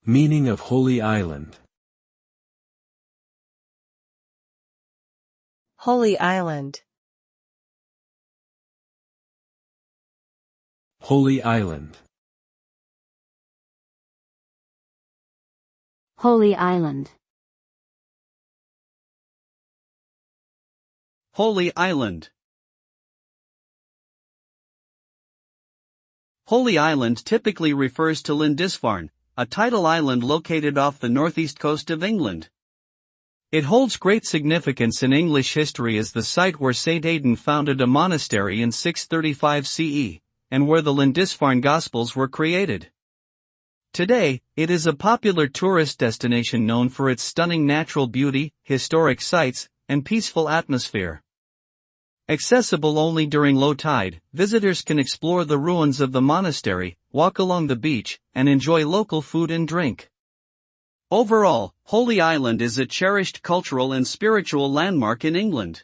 Meaning of Holy Island. Holy Island. Holy Island. Holy Island. Holy Island. Holy Island typically refers to Lindisfarne, a tidal island located off the northeast coast of England. It holds great significance in English history as the site where St. Aidan founded a monastery in 635 CE, and where the Lindisfarne Gospels were created. Today, it is a popular tourist destination known for its stunning natural beauty, historic sites, and peaceful atmosphere. Accessible only during low tide, visitors can explore the ruins of the monastery, walk along the beach, and enjoy local food and drink. Overall, Holy Island is a cherished cultural and spiritual landmark in England.